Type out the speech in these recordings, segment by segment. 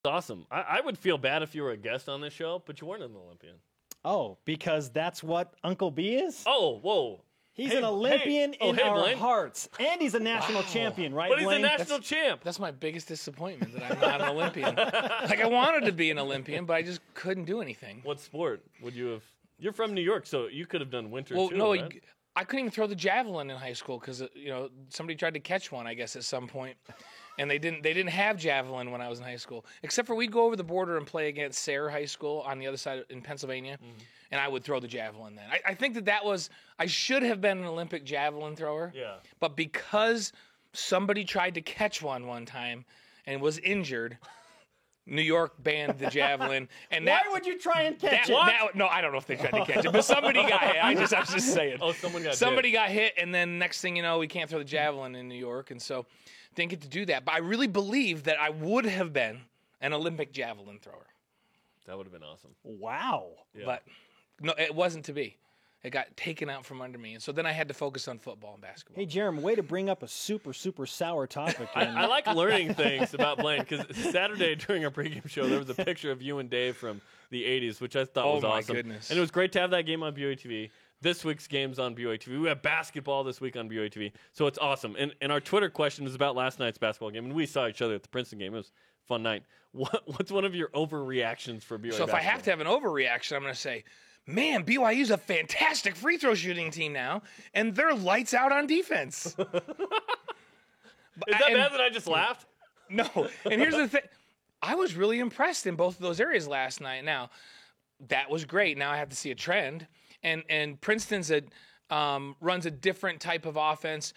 Awesome. I would feel bad if you were a guest on this show, but you weren't an Olympian. Oh, because that's what Uncle B is? Oh, whoa. He's an Olympian in our Blaine. hearts. And he's a national champion, right, But he's Blaine? a national champ. That's my biggest disappointment, that I'm not an Olympian. Like, I wanted to be an Olympian, but I just couldn't do anything. What sport would you have? You're from New York, so you could have done winter Well, too, no, right? I couldn't even throw the javelin in high school because somebody tried to catch one, I guess, at some point, and they didn't have javelin when I was in high school. Except for we'd go over the border and play against Sayre High School on the other side in Pennsylvania, and I would throw the javelin then. I think that was I should have been an Olympic javelin thrower. Yeah. But because somebody tried to catch one time and was injured, New York banned the javelin, and Why would you try and catch it? No, I don't know if they tried to catch it, but somebody got hit. I was just saying. Oh, somebody got hit, and then next thing you know, we can't throw the javelin in New York, and so didn't get to do that. But I really believe that I would have been an Olympic javelin thrower. That would have been awesome. Wow. Yeah. But no, it wasn't to be. It got taken out from under me, and so then I had to focus on football and basketball. Hey, Jeremy, way to bring up a super, super sour topic. I like learning things about Blaine because Saturday during our pregame show, there was a picture of you and Dave from the 80s, which I thought was awesome. Goodness. And it was great to have that game on BYU TV. This week's game's on BYU TV. We have basketball this week on BYU TV. So it's awesome. And our Twitter question is about last night's basketball game. And we saw each other at the Princeton game. It was a fun night. What's one of your overreactions for BYU So if I have to have an overreaction, I'm going to say, man, BYU's a fantastic free throw shooting team now, and they're lights out on defense. Is that bad that I just laughed? No. And here's the thing. I was really impressed in both of those areas last night. Now, that was great. Now I have to see a trend. And Princeton's runs a different type of offense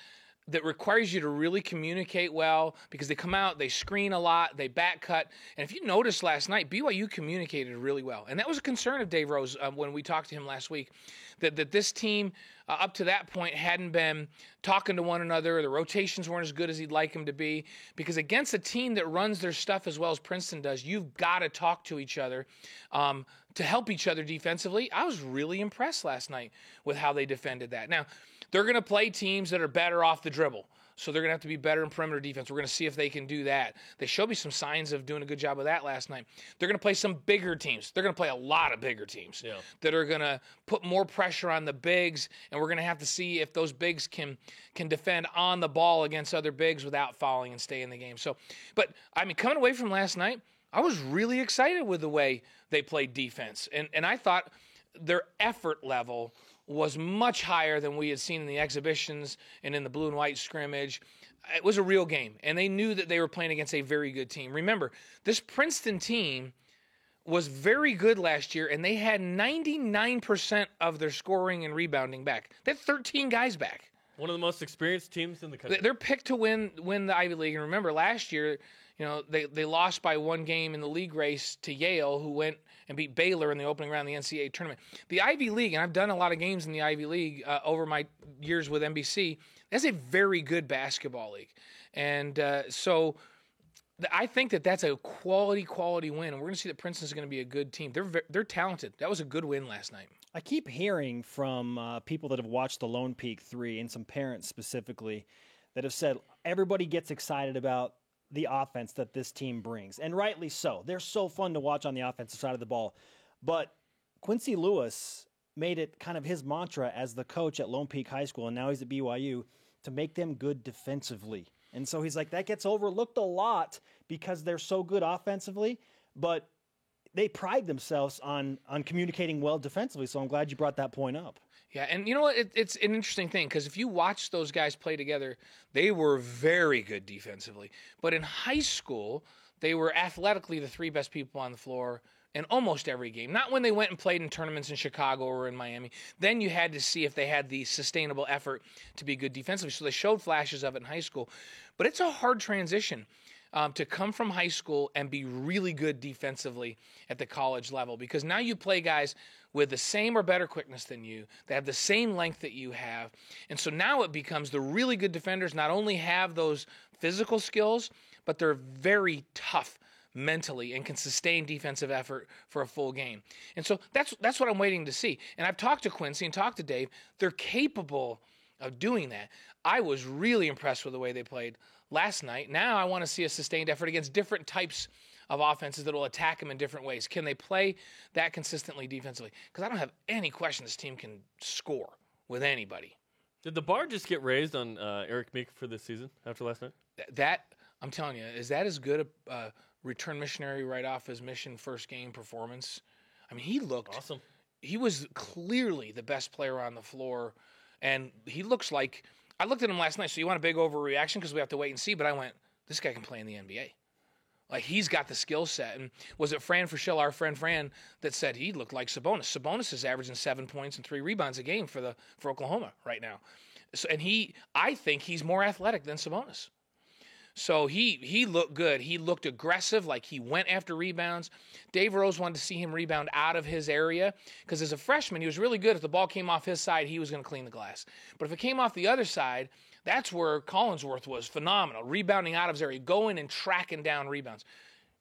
that requires you to really communicate well because they come out, they screen a lot, they back cut. And if you noticed last night, BYU communicated really well. And that was a concern of Dave Rose when we talked to him last week, that this team up to that point hadn't been talking to one another. The rotations weren't as good as he'd like them to be because against a team that runs their stuff as well as Princeton does, you've got to talk to each other to help each other defensively. I was really impressed last night with how they defended that. Now, they're going to play teams that are better off the dribble. So they're going to have to be better in perimeter defense. We're going to see if they can do that. They showed me some signs of doing a good job of that last night. They're going to play some bigger teams. They're going to play a lot of bigger teams that are going to put more pressure on the bigs, and we're going to have to see if those bigs can defend on the ball against other bigs without fouling and stay in the game. So, but, I mean, coming away from last night, I was really excited with the way they played defense. And I thought their effort level was much higher than we had seen in the exhibitions and in the blue and white scrimmage. It was a real game, and they knew that they were playing against a very good team. Remember, this Princeton team was very good last year, and they had 99% of their scoring and rebounding back. They had 13 guys back. One of the most experienced teams in the country. They're picked to win the Ivy League. And remember, last year, they lost by one game in the league race to Yale, who went and beat Baylor in the opening round of the NCAA tournament. The Ivy League, and I've done a lot of games in the Ivy League over my years with NBC, that's a very good basketball league. And so I think that's a quality win. And we're going to see that Princeton's going to be a good team. They're talented. That was a good win last night. I keep hearing from people that have watched the Lone Peak 3 and some parents specifically that have said everybody gets excited about the offense that this team brings, and rightly so. They're so fun to watch on the offensive side of the ball. But Quincy Lewis made it kind of his mantra as the coach at Lone Peak High School, and now he's at BYU, to make them good defensively. And so he's like, that gets overlooked a lot because they're so good offensively, but they pride themselves on communicating well defensively, so I'm glad you brought that point up. Yeah, and you know what? It's an interesting thing because if you watch those guys play together, they were very good defensively. But in high school, they were athletically the three best people on the floor in almost every game. Not when they went and played in tournaments in Chicago or in Miami. Then you had to see if they had the sustainable effort to be good defensively. So they showed flashes of it in high school. But it's a hard transition to come from high school and be really good defensively at the college level, because now you play guys with the same or better quickness than you. They have the same length that you have. And so now it becomes the really good defenders not only have those physical skills, but they're very tough mentally and can sustain defensive effort for a full game. And so that's what I'm waiting to see. And I've talked to Quincy and talked to Dave. They're capable of doing that. I was really impressed with the way they played last night. Now I want to see a sustained effort against different types of offenses that will attack them in different ways. Can they play that consistently defensively? Because I don't have any question this team can score with anybody. Did the bar just get raised on Eric Meek for this season after last night? That I'm telling you, is that as good a return missionary right off his mission first game performance? I mean, he looked Awesome. He was clearly the best player on the floor, and he looks like I looked at him last night. So you want a big overreaction because we have to wait and see. But I went, this guy can play in the NBA. Like, he's got the skill set. And was it Fran Fischel, our friend Fran, that said he looked like Sabonis? Sabonis is averaging 7 points and 3 rebounds a game for Oklahoma right now. So, and I think he's more athletic than Sabonis. So he looked good. He looked aggressive, like he went after rebounds. Dave Rose wanted to see him rebound out of his area because as a freshman, he was really good. If the ball came off his side, he was going to clean the glass. But if it came off the other side, that's where Collinsworth was phenomenal, rebounding out of his area, going and tracking down rebounds.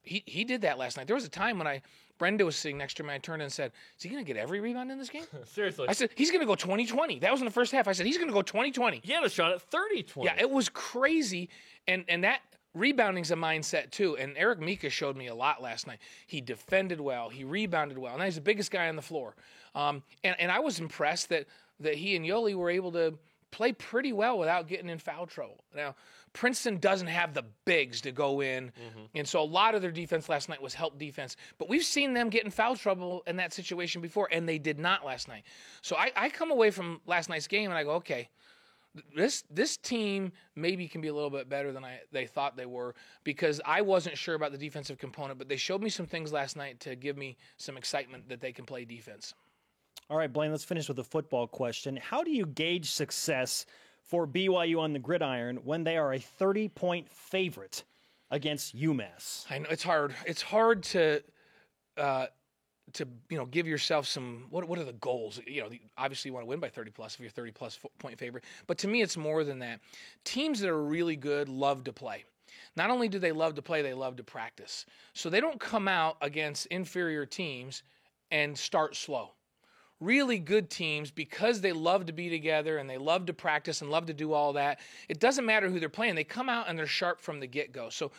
He did that last night. There was a time when Brenda was sitting next to me, I turned and said, is he going to get every rebound in this game? Seriously. I said, he's going to go 20-20. That was in the first half. I said, he's going to go 20-20. He had a shot at 30-20. Yeah, it was crazy. And that rebounding's a mindset too. And Eric Mika showed me a lot last night. He defended well. He rebounded well. Now he's the biggest guy on the floor. And I was impressed that he and Yoli were able to play pretty well without getting in foul trouble. Now, Princeton doesn't have the bigs to go in, and so a lot of their defense last night was help defense. But we've seen them get in foul trouble in that situation before, and they did not last night. So I come away from last night's game, and I go, okay, this team maybe can be a little bit better than they thought they were, because I wasn't sure about the defensive component, but they showed me some things last night to give me some excitement that they can play defense. All right, Blaine, let's finish with a football question. How do you gauge success for BYU on the gridiron when they are a 30-point favorite against UMass? I know it's hard. It's hard to give yourself some. What are the goals? Obviously you want to win by 30 plus if you're 30 plus point favorite. But to me, it's more than that. Teams that are really good love to play. Not only do they love to play, they love to practice. So they don't come out against inferior teams and start slow. Really good teams, because they love to be together and they love to practice and love to do all that, it doesn't matter who they're playing. They come out and they're sharp from the get-go. So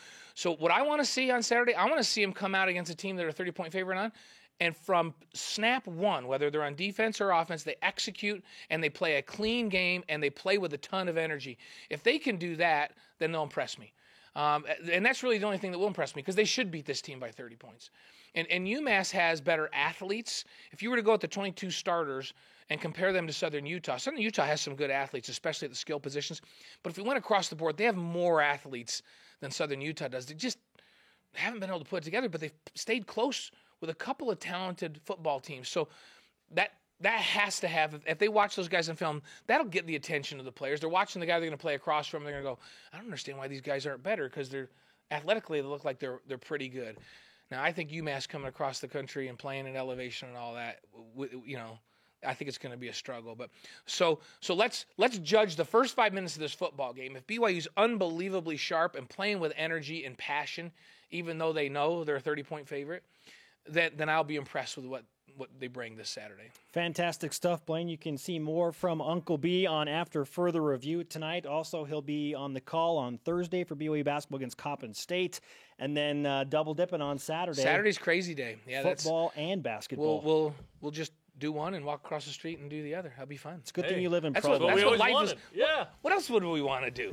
what I want to see on Saturday, I want to see them come out against a team that are 30-point favorite on, and from snap one, whether they're on defense or offense, they execute and they play a clean game and they play with a ton of energy. If they can do that, then they'll impress me. And that's really the only thing that will impress me, because they should beat this team by 30 points. And UMass has better athletes. If you were to go with the 22 starters and compare them to Southern Utah has some good athletes, especially at the skill positions. But if we went across the board, they have more athletes than Southern Utah does. They just haven't been able to put it together, but they've stayed close with a couple of talented football teams. So that has to have, if they watch those guys in film, that'll get the attention of the players. They're watching the guy they're going to play across from. They're going to go, I don't understand why these guys aren't better, because they're athletically, they look like they're pretty good. Now, I think UMass coming across the country and playing in elevation and all that, I think it's going to be a struggle. But so let's judge the first 5 minutes of this football game. If BYU's unbelievably sharp and playing with energy and passion, even though they know they're a 30-point favorite, then I'll be impressed with what they bring this Saturday. Fantastic stuff, Blaine. You can see more from Uncle B on After Further Review tonight. Also, he'll be on the call on Thursday for BYU basketball against Coppin State, and then double dipping on Saturday. Saturday's crazy day. Yeah, football and basketball. We'll just do one and walk across the street and do the other. That'll be fun. It's a good thing you live in Provo. That's what life wanted. is. Yeah. What else would we want to do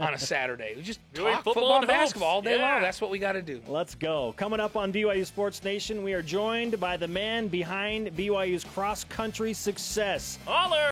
on a Saturday? We just BYU talk football and basketball all day Yeah. long. That's what we got to do. Let's go. Coming up on BYU Sports Nation, we are joined by the man behind BYU's cross-country success. Holler!